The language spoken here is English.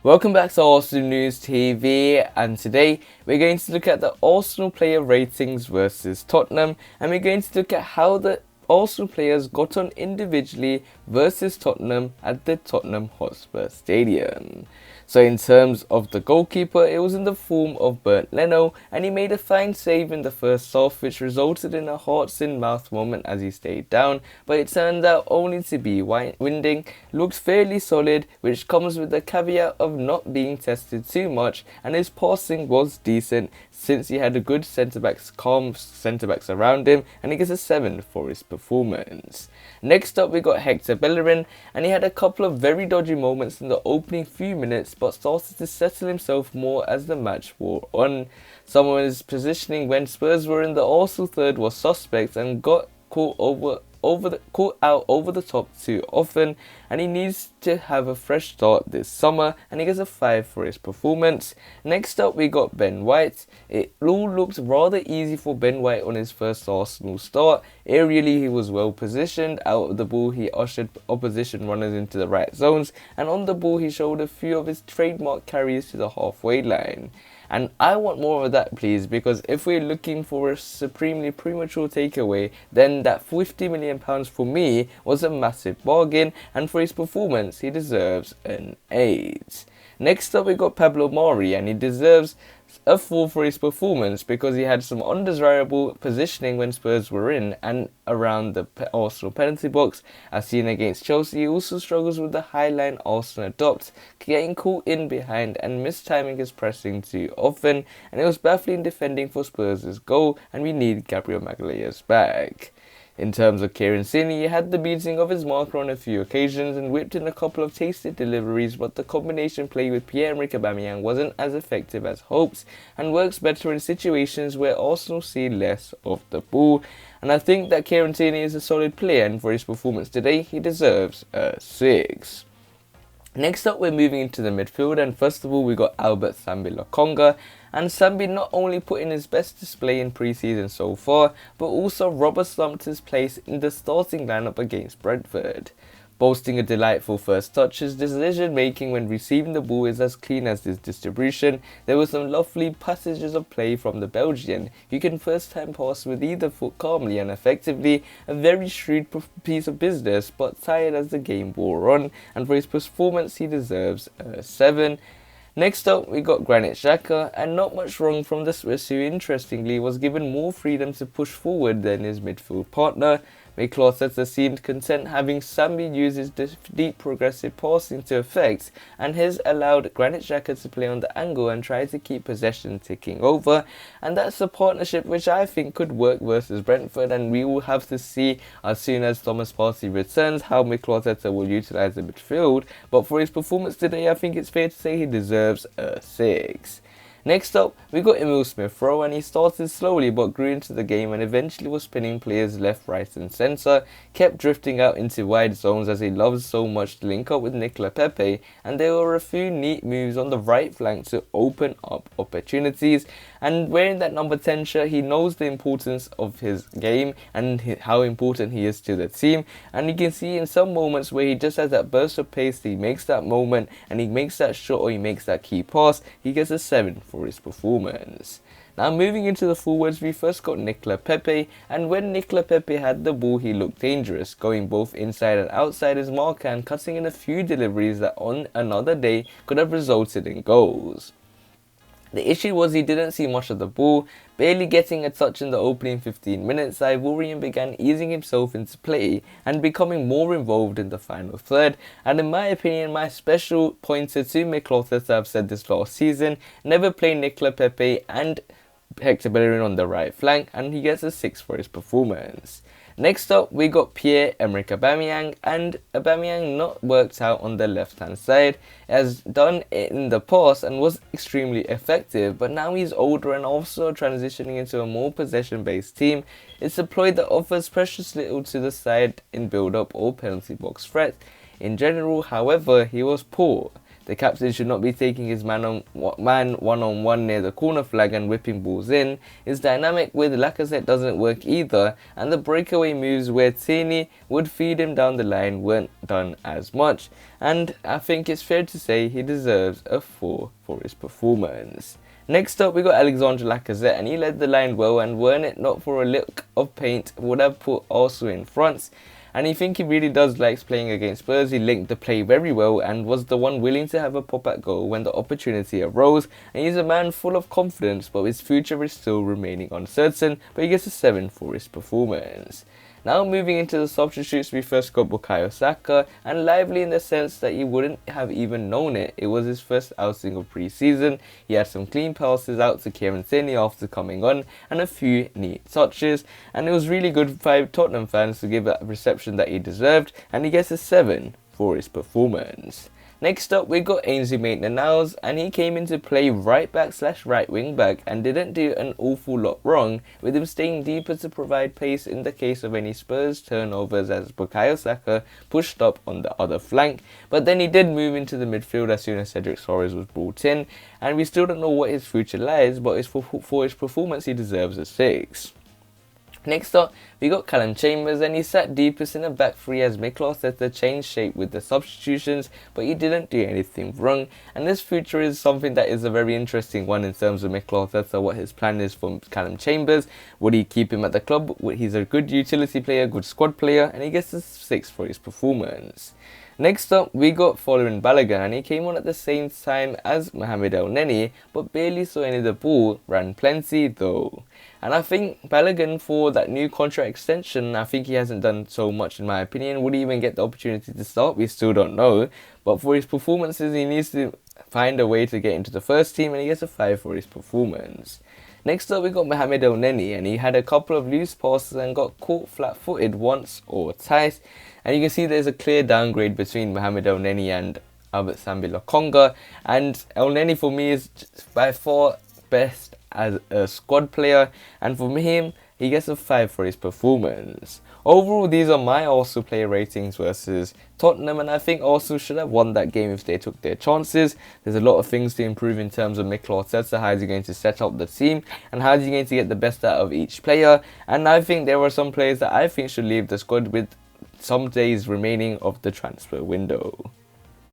Welcome back to Arsenal News TV, and today we're going to look at the Arsenal player ratings versus Tottenham, and we're going to look at how the Arsenal players got on individually versus Tottenham at the Tottenham Hotspur Stadium. So in terms of the goalkeeper, it was in the form of Bernd Leno, and he made a fine save in the first half, which resulted in a hearts-in-mouth moment as he stayed down, but it turned out only to be winding. Looked fairly solid, which comes with the caveat of not being tested too much, and his passing was decent since he had a good calm centre-backs around him, and he gets a 7 for his performance. Next up we got Hector Bellerin, and he had a couple of very dodgy moments in the opening few minutes, but started to settle himself more as the match wore on. Some of his positioning when Spurs were in the Arsenal third was suspect and got caught out over the top too often, and he needs to have a fresh start this summer, and he gets a 5 for his performance. Next up we got Ben White. It all looked rather easy for Ben White on his first Arsenal start. Aerially he was well positioned, out of the ball he ushered opposition runners into the right zones, and on the ball he showed a few of his trademark carries to the halfway line. And I want more of that, please, because if we're looking for a supremely premature takeaway, then that £50 million for me was a massive bargain, and for his performance he deserves an 8. Next up we got Pablo Mari, and he deserves a 4 for his performance because he had some undesirable positioning when Spurs were in and around the Arsenal penalty box. As seen against Chelsea, he also struggles with the high line Arsenal adopt, getting caught in behind and mistiming his pressing too often, and it was baffling defending for Spurs' goal, and we need Gabriel Magalhaes back. In terms of Kieran Tierney, he had the beating of his marker on a few occasions and whipped in a couple of tasty deliveries, but the combination play with Pierre-Emerick Aubameyang wasn't as effective as hoped and works better in situations where Arsenal see less of the ball. And I think that Kieran Tierney is a solid player, and for his performance today he deserves a 6. Next up we're moving into the midfield, and first of all we got Albert Sambi Lokonga, and Sambi not only put in his best display in pre-season so far, but also rubber stamped his place in the starting lineup against Brentford. Boasting a delightful first touch, his decision making when receiving the ball is as clean as his distribution. There were some lovely passages of play from the Belgian, who can first time pass with either foot calmly and effectively, a very shrewd piece of business, but tired as the game wore on, and for his performance he deserves a 7. Next up we got Granit Xhaka, and not much wrong from the Swiss, who interestingly was given more freedom to push forward than his midfield partner. Mikel seemed content having Sambi use his deep progressive passing to effect, and has allowed Granit Xhaka to play on the angle and try to keep possession ticking over, and that's a partnership which I think could work versus Brentford, and we will have to see as soon as Thomas Partey returns how Mikel will utilise the midfield, but for his performance today I think it's fair to say he deserves a 6. Next up, we got Emil Smith-Rowe, and he started slowly but grew into the game and eventually was spinning players left, right and centre, kept drifting out into wide zones as he loves so much to link up with Nicolas Pepe, and there were a few neat moves on the right flank to open up opportunities. And wearing that number 10 shirt, he knows the importance of his game and how important he is to the team, and you can see in some moments where he just has that burst of pace, he makes that moment and he makes that shot or he makes that key pass, he gets a 7 for his performance. Now moving into the forwards, we first got Nicolas Pepe, and when Nicolas Pepe had the ball he looked dangerous, going both inside and outside his marker and cutting in a few deliveries that on another day could have resulted in goals. The issue was he didn't see much of the ball, barely getting a touch in the opening 15 minutes. Ivorian began easing himself into play and becoming more involved in the final third, and in my opinion, my special pointer to Mikel, I've said this last season, never play Nicolas Pepe and Hector Bellerin on the right flank, and he gets a 6 for his performance. Next up, we got Pierre-Emerick Aubameyang, and Aubameyang not worked out on the left-hand side, as done in the past and was extremely effective, but now he's older and also transitioning into a more possession-based team. It's a ploy that offers precious little to the side in build-up or penalty box threat. In general, however, he was poor. The captain should not be taking his man one-on-one near the corner flag and whipping balls in. His dynamic with Lacazette doesn't work either, and the breakaway moves where Tierney would feed him down the line weren't done as much, and I think it's fair to say he deserves a 4 for his performance. Next up, we got Alexandre Lacazette, and he led the line well, and weren't it not for a lick of paint would have put Arsenal in front. And I think he really does like playing against Spurs. He linked the play very well and was the one willing to have a pop at goal when the opportunity arose. And he's a man full of confidence, but his future is still remaining uncertain, but he gets a 7 for his performance. Now moving into the substitutes, we first got Bukayo Saka, and lively in the sense that he wouldn't have even known it. It was his first outing of pre-season. He had some clean passes out to Kieran Tierney after coming on, and a few neat touches, and it was really good for Tottenham fans to give that reception that he deserved, and he gets a 7 for his performance. Next up, we got Ainsley Maitland-Niles, and he came into play right back / right wing back and didn't do an awful lot wrong, with him staying deeper to provide pace in the case of any Spurs turnovers as Bukayo Saka pushed up on the other flank. But then he did move into the midfield as soon as Cedric Soares was brought in, and we still don't know what his future lies, but for his performance he deserves a 6. Next up, we got Callum Chambers, and he sat deepest in the back three as Mikel Arteta changed shape with the substitutions, but he didn't do anything wrong. And this future is something that is a very interesting one in terms of Mikel Arteta, what his plan is for Callum Chambers. Would he keep him at the club? He's a good utility player, good squad player, and he gets a 6 for his performance. Next up, we got Folarin Balogun, and he came on at the same time as Mohamed Elneny, but barely saw any of the ball, ran plenty though. And I think Balogun, for that new contract extension, I think he hasn't done so much in my opinion. Would he even get the opportunity to start? We still don't know. But for his performances, he needs to find a way to get into the first team, and he gets a 5 for his performance. Next up, we got Mohamed Elneny, and he had a couple of loose passes and got caught flat-footed once or twice. And you can see there's a clear downgrade between Mohamed Elneny and Albert Sambi Lokonga. And Elneny for me is by far best as a squad player, and for him, he gets a 5 for his performance. Overall, these are my Arsenal player ratings versus Tottenham, and I think Arsenal should have won that game if they took their chances. There's a lot of things to improve in terms of Mikel Arteta. How is he going to set up the team, and how is he going to get the best out of each player? And I think there are some players that I think should leave the squad with some days remaining of the transfer window.